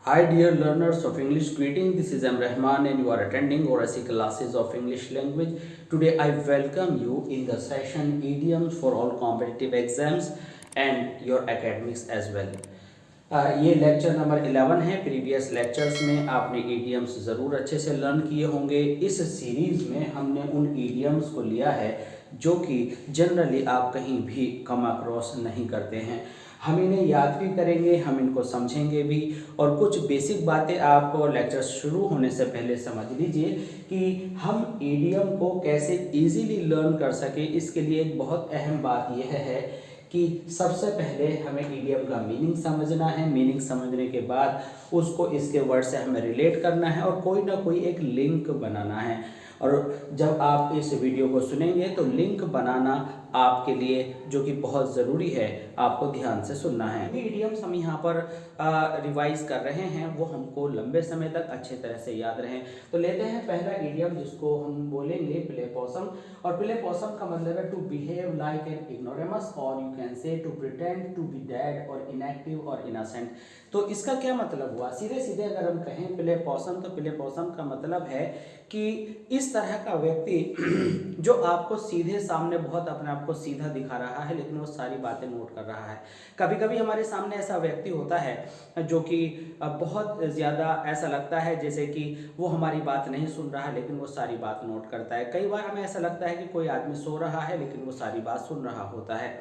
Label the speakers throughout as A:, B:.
A: Hi dear learners of English, greeting. This is M. Rahman and you are attending Oracy classes of English language. Today I welcome you in the session idioms for all competitive exams and your academics as well. ये lecture number 11 है। Previous lectures में आपने idioms ज़रूर अच्छे से learn किए होंगे। इस सीरीज़ में हमने उन ईडियम्स को लिया है जो कि जनरली आप कहीं भी कम अक्रॉस नहीं करते हैं। हम इन्हें याद भी करेंगे, हम इनको समझेंगे भी, और कुछ बेसिक बातें आप लेक्चर शुरू होने से पहले समझ लीजिए कि हम ईडियम को कैसे इजीली लर्न कर सके। इसके लिए एक बहुत अहम बात यह है कि सबसे पहले हमें ईडियम का मीनिंग समझना है। मीनिंग समझने के बाद उसको इसके वर्ड से हमें रिलेट करना है और कोई ना कोई एक लिंक बनाना है। और जब आप इस वीडियो को सुनेंगे तो लिंक बनाना आपके लिए जो कि बहुत ज़रूरी है, आपको ध्यान से सुनना है। इडियम्स हम यहाँ पर रिवाइज कर रहे हैं, वो हमको लंबे समय तक अच्छे तरह से याद रहें। तो लेते हैं पहला इडियम जिसको हम बोलेंगे प्ले पॉसम। और प्ले पॉसम का मतलब है to behave like an ignoramus, और you can say to pretend to be dead और इनएक्टिव और इनोसेंट। तो इसका क्या मतलब हुआ? सीधे सीधे अगर हम कहें प्ले पॉसम, तो प्ले पॉसम का मतलब है कि इस तरह का व्यक्ति जो आपको सीधे सामने बहुत अपने आप को सीधा दिखा रहा है लेकिन वो सारी बातें नोट कर रहा है। कभी कभी हमारे सामने ऐसा व्यक्ति होता है जो कि बहुत ज़्यादा ऐसा लगता है जैसे कि वो हमारी बात नहीं सुन रहा है लेकिन वो सारी बात नोट करता है। कई बार हमें ऐसा लगता है कि कोई आदमी सो रहा है लेकिन वो सारी बात सुन रहा होता है।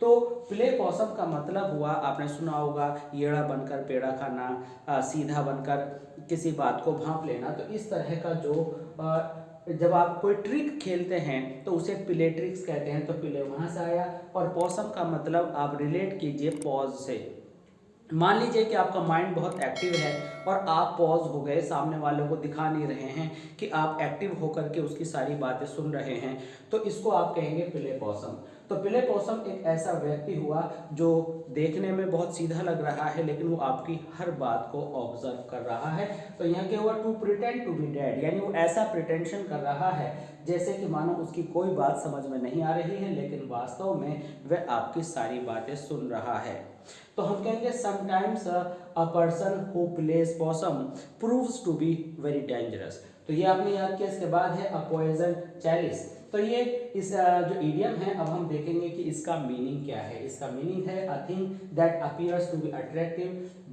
A: तो प्ले पॉसम का मतलब हुआ, आपने सुना होगा, येड़ा बनकर पेड़ा खाना, सीधा बनकर किसी बात को भांप लेना। तो इस तरह का जो जब आप कोई ट्रिक खेलते हैं तो उसे प्ले ट्रिक्स कहते हैं। तो प्ले वहाँ से आया, और पॉसम का मतलब आप रिलेट कीजिए पॉज से। मान लीजिए कि आपका माइंड बहुत एक्टिव है और आप पॉज हो गए, सामने वालों को दिखा नहीं रहे हैं कि आप एक्टिव होकर के उसकी सारी बातें सुन रहे हैं, तो इसको आप कहेंगे प्ले पॉसम। तो प्ले पॉसम एक ऐसा व्यक्ति हुआ जो देखने में बहुत सीधा लग रहा है लेकिन वो आपकी हर बात को ऑब्जर्व कर रहा है। तो यहाँ क्या हुआ? To pretend to be dead, यानी वो ऐसा प्रिटेंशन कर रहा है जैसे कि मानो उसकी कोई बात समझ में नहीं आ रही है लेकिन वास्तव में वह आपकी सारी बातें सुन रहा है। तो हम कहेंगे sometimes a person who plays possum proves to be very dangerous. तो ये आपने याद किया। इसके बाद है अ पॉइजन चैलिस। तो ये इस जो इडियम है, अब हम देखेंगे कि इसका मीनिंग क्या है। इसका मीनिंग है a thing that appears to be attractive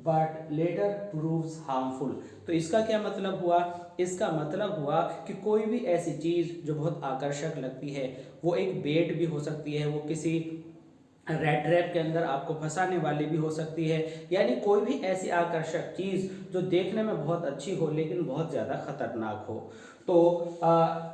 A: but later proves harmful. तो इसका क्या मतलब हुआ? इसका मतलब हुआ कि कोई भी ऐसी चीज़ जो बहुत आकर्षक लगती है, वो एक बेट भी हो सकती है, वो किसी रेड ट्रैप के अंदर आपको फंसाने वाली भी हो सकती है, यानी कोई भी ऐसी आकर्षक चीज़ जो देखने में बहुत अच्छी हो लेकिन बहुत ज़्यादा खतरनाक हो। तो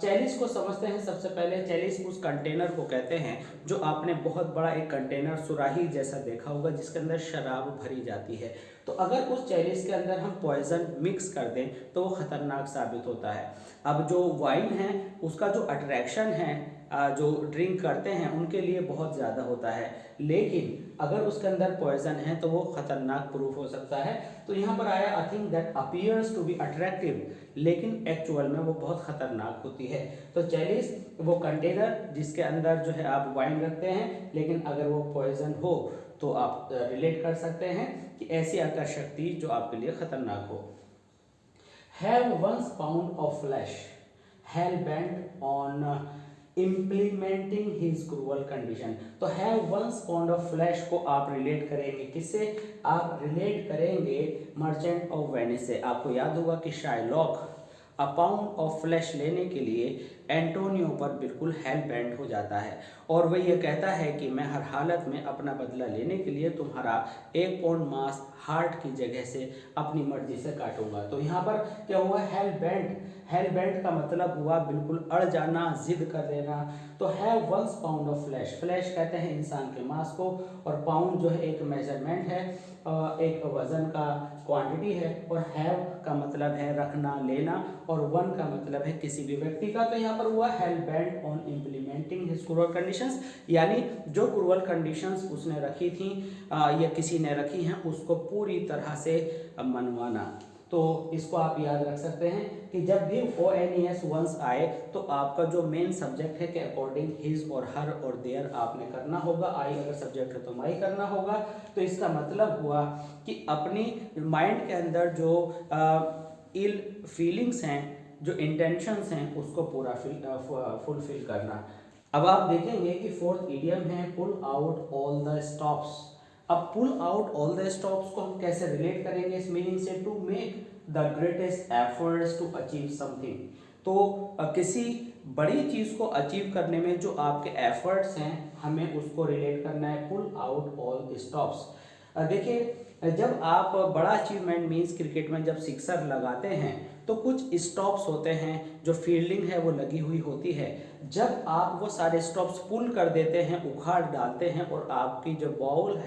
A: चैलिस को समझते हैं। सबसे पहले चैलिस उस कंटेनर को कहते हैं जो आपने बहुत बड़ा एक कंटेनर सुराही जैसा देखा होगा जिसके अंदर शराब भरी जाती है। तो अगर उस चैलिस के अंदर हम पॉइजन मिक्स कर दें तो वो खतरनाक साबित होता है। अब जो वाइन है उसका जो अट्रैक्शन है जो ड्रिंक करते हैं उनके लिए बहुत ज़्यादा होता है, लेकिन अगर उसके अंदर पॉइजन है तो वो खतरनाक प्रूफ हो सकता है। तो यहाँ पर आया I think that appears to be attractive, लेकिन एक्चुअल में वो बहुत खतरनाक होती है। तो चैलिस वो कंटेनर जिसके अंदर जो है आप वाइन रखते हैं, लेकिन अगर वो पॉइजन हो तो आप रिलेट कर सकते हैं कि ऐसी आकर्षक चीज जो आपके लिए खतरनाक हो। Have one's pound of flesh hell bent on implementing his cruel condition. तो have one's pound of flesh को आप रिलेट करेंगे किससे? आप रिलेट करेंगे मर्चेंट ऑफ वेनिस से। आपको याद होगा कि Shylock a pound of flash लेने के लिए एंटोनियो पर बिल्कुल हेल बेंट हो जाता है और वह यह कहता है कि मैं हर हालत में अपना बदला लेने के लिए तुम्हारा 1 पाउंड मांस हार्ट की जगह से अपनी मर्जी से काटूंगा। तो यहाँ पर क्या हुआ? Hello bent. हेल बेंट का मतलब हुआ बिल्कुल अड़ जाना, जिद कर लेना। तो have one's pound of flesh, flesh कहते हैं इंसान के मांस को, और पाउंड जो है एक मेजरमेंट है, एक वजन का क्वांटिटी है, और हैव का मतलब है रखना, लेना, और वन का मतलब है किसी भी व्यक्ति का। तो यहाँ पर हुआ hello bent on implementing his cruel conditions, यानी जो क्रूअल कंडीशंस उसने रखी थी या किसी ने रखी हैं उसको पूरी तरह से मनवाना। तो इसको आप याद रख सकते हैं कि जब भी ONES वंस आए तो आपका जो मेन सब्जेक्ट है कि अकॉर्डिंग हिज और हर और देयर आपने करना होगा। आई अगर सब्जेक्ट है तो माई करना होगा। तो इसका मतलब हुआ कि अपनी माइंड के अंदर जो इल फीलिंग्स हैं, जो इंटेंशंस हैं, उसको पूरा फुलफिल करना। अब आप देखेंगे कि फोर्थ इडियम है pull out all the stops. अब pull out all the stops को हम कैसे रिलेट करेंगे इस मीनिंग से? To make the greatest efforts to achieve something. तो किसी बड़ी चीज को अचीव करने में जो आपके एफर्ट्स हैं, हमें उसको रिलेट करना है पुल आउट ऑल स्टॉप्स। देखिए, जब आप बड़ा अचीवमेंट मीन्स क्रिकेट में जब सिक्सर लगाते हैं तो कुछ स्टॉप्स होते हैं, जो फील्डिंग है वो लगी हुई होती है। जब आप वो सारे स्टॉप्स पुल कर देते हैं, उखाड़ डालते हैं और आपकी जो बॉल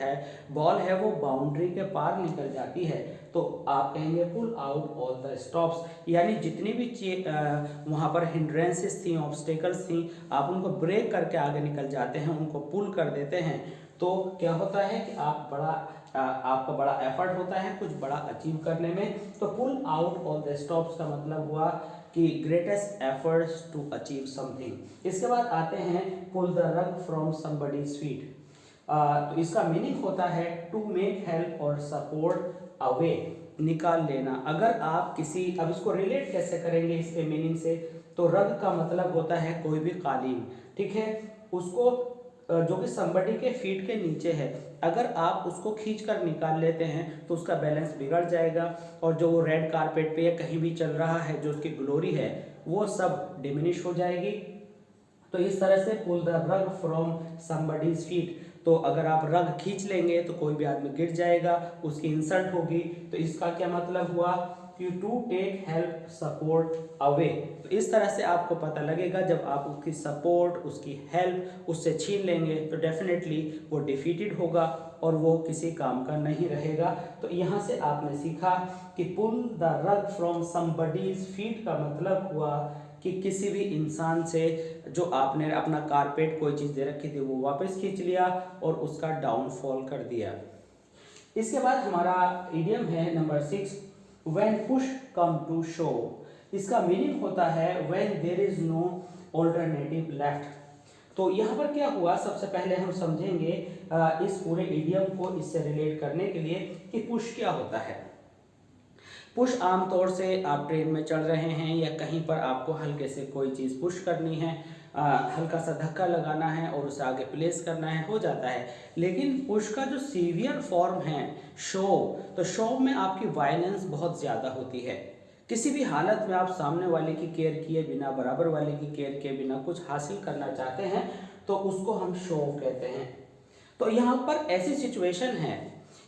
A: है वो बाउंड्री के पार निकल जाती है, तो आप कहेंगे pull out all the stops. यानी जितनी भी वहाँ पर हिंड्रेंसेस थी, ऑब्स्टेकल्स थी, आप उनको ब्रेक करके आगे निकल जाते हैं, उनको पुल कर देते हैं। तो क्या होता है कि आपका बड़ा एफर्ट होता है कुछ बड़ा अचीव करने में। तो pull out all the stops का मतलब हुआ कि greatest efforts to achieve something. इसके बाद आते हैं pull the rug from somebody's feet. तो इसका मीनिंग होता है टू मेक हेल्प और सपोर्ट अवे, निकाल लेना। अगर आप किसी, अब इसको रिलेट कैसे करेंगे इसके मीनिंग से? तो रग का मतलब होता है कोई भी कालीन, ठीक है, उसको जो कि समबडी के फीट के नीचे है, अगर आप उसको खींच कर निकाल लेते हैं तो उसका बैलेंस बिगड़ जाएगा और जो वो रेड कारपेट पे या कहीं भी चल रहा है, जो उसकी ग्लोरी है वो सब डिमिनिश हो जाएगी। तो इस तरह से pull the rug from somebody's feet. तो अगर आप रग खींच लेंगे तो कोई भी आदमी गिर जाएगा, उसकी इंसल्ट होगी। तो इसका क्या मतलब हुआ कि to take help support away. तो इस तरह से आपको पता लगेगा जब आप उसकी सपोर्ट, उसकी हेल्प उससे छीन लेंगे तो डेफिनेटली वो डिफीटेड होगा और वो किसी काम का नहीं रहेगा। तो यहाँ से आपने सीखा कि pull the rug from somebody's feet का मतलब हुआ कि किसी भी इंसान से जो आपने अपना कारपेट कोई चीज़ दे रखी थी वो वापस खींच लिया और उसका डाउनफॉल कर दिया। इसके बाद हमारा इडियम है number 6, when push come to show. इसका मीनिंग होता है when there is no alternative left. तो यहाँ पर क्या हुआ, सबसे पहले हम समझेंगे इस पूरे इडियम को इससे रिलेट करने के लिए कि पुश क्या होता है। पुश आमतौर से आप ट्रेन में चढ़ रहे हैं या कहीं पर आपको हल्के से कोई चीज़ पुश करनी है, हल्का सा धक्का लगाना है और उसे आगे प्लेस करना है, हो जाता है। लेकिन पुश का जो सीवियर फॉर्म है शोव, तो शोव में आपकी वायलेंस बहुत ज़्यादा होती है। किसी भी हालत में आप सामने वाले की केयर किए बिना, बराबर वाले की केयर किए बिना कुछ हासिल करना चाहते हैं तो उसको हम शोव कहते हैं। तो यहाँ पर ऐसी सिचुएशन है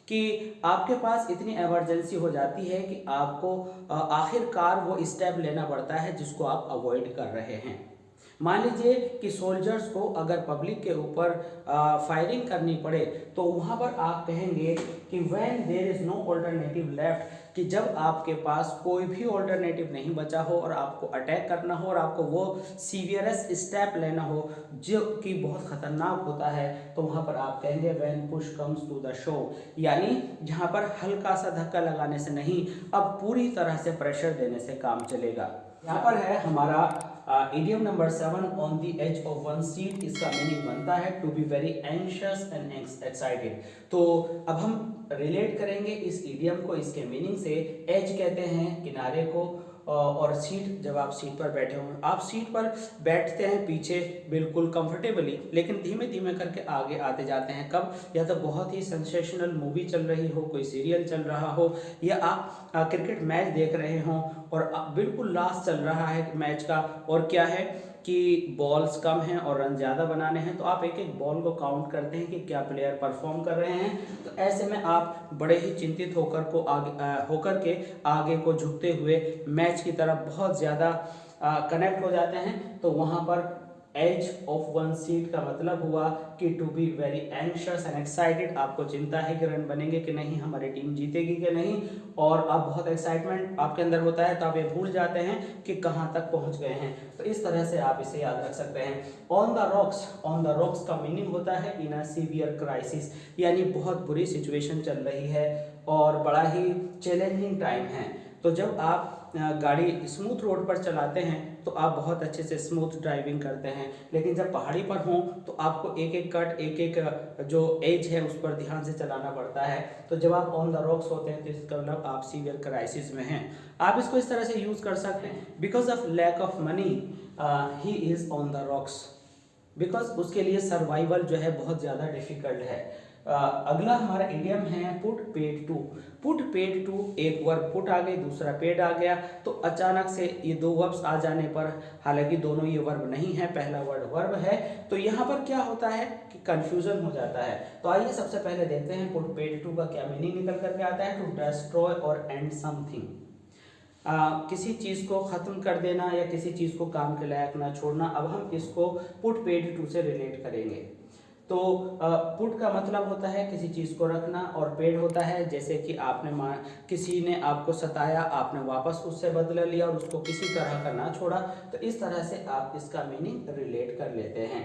A: कि आपके पास इतनी इमरजेंसी हो जाती है कि आपको आखिरकार वो स्टेप लेना पड़ता है जिसको आप अवॉइड कर रहे हैं। मान लीजिए कि सोल्जर्स को अगर पब्लिक के ऊपर फायरिंग करनी पड़े तो वहाँ पर आप कहेंगे कि when there is no alternative left, कि जब आपके पास कोई भी ऑल्टरनेटिव नहीं बचा हो और आपको अटैक करना हो और आपको वो सीवियरेस्ट स्टेप लेना हो जो कि बहुत ख़तरनाक होता है, तो वहाँ पर आप कहेंगे when push comes to the show. यानी जहाँ पर हल्का सा धक्का लगाने से नहीं, अब पूरी तरह से प्रेशर देने से काम चलेगा। यहाँ पर है हमारा idiom number 7, on the edge of one seat. इसका मीनिंग बनता है to be very anxious and excited. तो अब हम रिलेट करेंगे इस इडियम को इसके मीनिंग से। एज कहते हैं किनारे को, और सीट, जब आप सीट पर बैठे हों, आप सीट पर बैठते हैं पीछे बिल्कुल कंफर्टेबली, लेकिन धीमे धीमे करके आगे आते जाते हैं। कब? या तो बहुत ही सेंसेशनल मूवी चल रही हो, कोई सीरियल चल रहा हो, या आप क्रिकेट मैच देख रहे हों और बिल्कुल लास्ट चल रहा है मैच का, और क्या है कि बॉल्स कम हैं और रन ज़्यादा बनाने हैं, तो आप एक एक बॉल को काउंट करते हैं कि क्या प्लेयर परफॉर्म कर रहे हैं। तो ऐसे में आप बड़े ही चिंतित होकर के आगे को झुकते हुए मैच की तरफ बहुत ज़्यादा कनेक्ट हो जाते हैं। तो वहाँ पर एज ऑफ वन सीट का मतलब हुआ कि to be very anxious and excited. आपको चिंता है कि रन बनेंगे कि नहीं, हमारी टीम जीतेगी कि नहीं, और अब बहुत एक्साइटमेंट आपके अंदर होता है, तो आप ये भूल जाते हैं कि कहाँ तक पहुँच गए हैं। तो इस तरह से आप इसे याद रख सकते हैं। ऑन द रॉक्स का मीनिंग होता है इन अ सीवियर क्राइसिस, यानी बहुत बुरी सिचुएशन चल रही है और बड़ा ही चैलेंजिंग टाइम है। तो जब आप गाड़ी स्मूथ रोड पर चलाते हैं तो आप बहुत अच्छे से स्मूथ ड्राइविंग करते हैं, लेकिन जब पहाड़ी पर हों तो आपको एक एक कट, एक एक जो एज है उस पर ध्यान से चलाना पड़ता है। तो जब आप ऑन द रॉक्स होते हैं तो इसका मतलब आप सीवियर क्राइसिस में हैं। आप इसको इस तरह से यूज़ कर सकते हैं, because of lack of money he is on the rocks, because उसके लिए सर्वाइवल जो है बहुत ज़्यादा डिफिकल्ट है। अगला हमारा इडियम है put paid to. Put paid to, एक वर्ब पुट आ गई, दूसरा पेड आ गया, तो अचानक से ये दो वर्ब्स आ जाने पर, हालांकि दोनों ये वर्ब नहीं है, पहला वर्ड वर्ब है, तो यहाँ पर क्या होता है कि कंफ्यूजन हो जाता है। तो आइए सबसे पहले देखते हैं पुट पेड टू का क्या मीनिंग निकल करके आता है। टू डिस्ट्रॉय और एंड समथिंग, किसी चीज़ को ख़त्म कर देना या किसी चीज़ को काम के लायक ना छोड़ना। अब हम इसको पुट पेड टू से रिलेट करेंगे। तो पुट का मतलब होता है किसी चीज़ को रखना, और पेड होता है जैसे कि आपने किसी ने आपको सताया, आपने वापस उससे बदला लिया और उसको किसी तरह का ना छोड़ा, तो इस तरह से आप इसका मीनिंग रिलेट कर लेते हैं।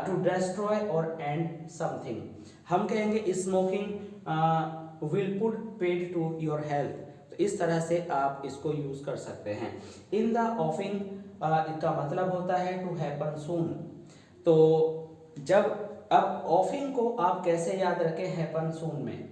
A: टू डिस्ट्रॉय और एंड समथिंग, हम कहेंगे smoking will put paid to your health, तो इस तरह से आप इसको यूज कर सकते हैं। इन द ऑफिंग, इसका मतलब होता है टू हैपन सून। तो जब, अब ऑफिंग को आप कैसे याद रखें हैपन सून में,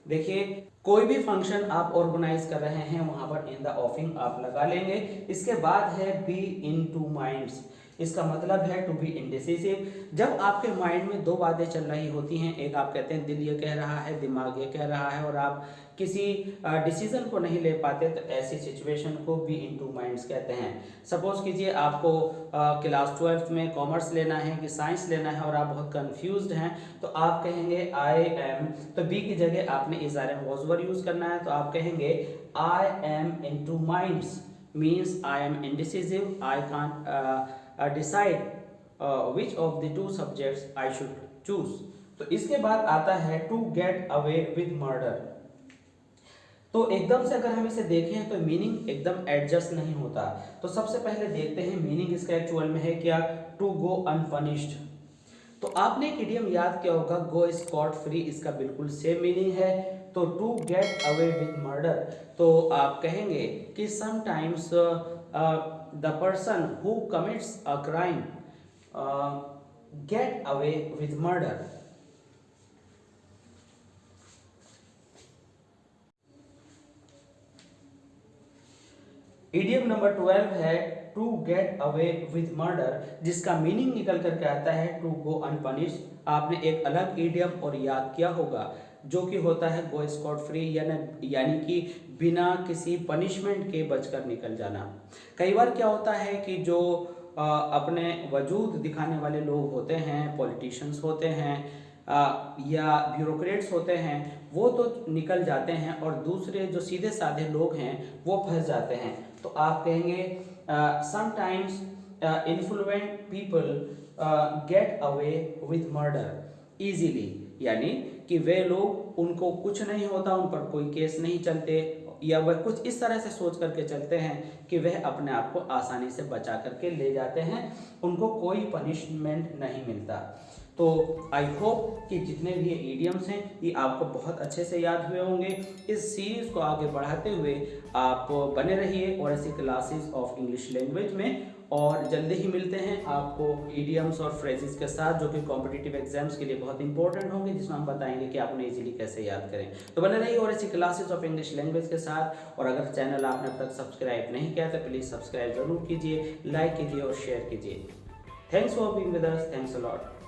A: देखिए कोई भी फंक्शन आप ऑर्गेनाइज कर रहे हैं वहां पर इन द ऑफिंग आप लगा लेंगे। इसके बाद है बी इन टू माइंड्स, इसका मतलब है टू बी इंडिसिसिव। जब आपके माइंड में दो बातें चल रही होती हैं, एक आप कहते हैं दिल ये कह रहा है, दिमाग ये कह रहा है, और आप किसी डिसीजन को नहीं ले पाते, तो ऐसी सिचुएशन को बी इन टू माइंड्स कहते हैं। सपोज कीजिए आपको क्लास 12th में कॉमर्स लेना है कि साइंस लेना है और आप बहुत कंफ्यूज्ड हैं, तो आप कहेंगे आई एम, तो बी की जगह आपने is are am was were use करना है, तो आप कहेंगे I am in two minds, means I am indecisive, I can't decide which of the two subjects I should choose. तो इसके बाद आता है to get away with murder. तो एकदम से अगर हम इसे देखें तो मीनिंग एकदम एडजस्ट नहीं होता। तो सबसे पहले देखते हैं मीनिंग इसका एक्चुअल में है क्या, टू गो अनपनिश्ड। तो आपने एक इडियम याद किया होगा गो स्कॉट फ्री, इसका बिल्कुल सेम मीनिंग है। तो to get away with murder, तो आप कहेंगे कि sometimes the person who commits a crime get away with murder. Idiom number 12 है to get away with murder, जिसका मीनिंग निकल करके आता है टू गो अनपनिश्ड। आपने एक अलग इडियम और याद किया होगा जो कि होता है गो स्कॉट फ्री, यानी कि बिना किसी पनिशमेंट के बचकर निकल जाना। कई बार क्या होता है कि जो अपने वजूद दिखाने वाले लोग होते हैं, पॉलिटिशियंस होते हैं या ब्यूरोक्रेट्स होते हैं, वो तो निकल जाते हैं और दूसरे जो सीधे साधे लोग हैं वो फंस जाते हैं। तो आप कहेंगे sometimes influential people get away with murder easily, यानी कि वे लोग, उनको कुछ नहीं होता, उन पर कोई केस नहीं चलते, या वह कुछ इस तरह से सोच करके चलते हैं कि वह अपने आप को आसानी से बचा करके ले जाते हैं, उनको कोई पनिशमेंट नहीं मिलता। तो आई होप कि जितने भी ये इडियम्स हैं ये आपको बहुत अच्छे से याद हुए होंगे। इस सीरीज़ को आगे बढ़ाते हुए आप बने रहिए और ऐसी क्लासेस ऑफ इंग्लिश लैंग्वेज में, और जल्दी ही मिलते हैं आपको इडियम्स और फ्रेजेस के साथ जो कि कॉम्पिटिटिव एग्जाम्स के लिए बहुत इंपॉर्टेंट होंगे, जिसमें हम बताएंगे कि आप उन्हें इजीली कैसे याद करें। तो बने रहिए और ऐसी क्लासेस ऑफ इंग्लिश लैंग्वेज के साथ। और अगर चैनल आपने अब तक सब्सक्राइब नहीं किया तो प्लीज़ सब्सक्राइब जरूर कीजिए, लाइक कीजिए और शेयर कीजिए। Thanks for being with us, thanks a lot.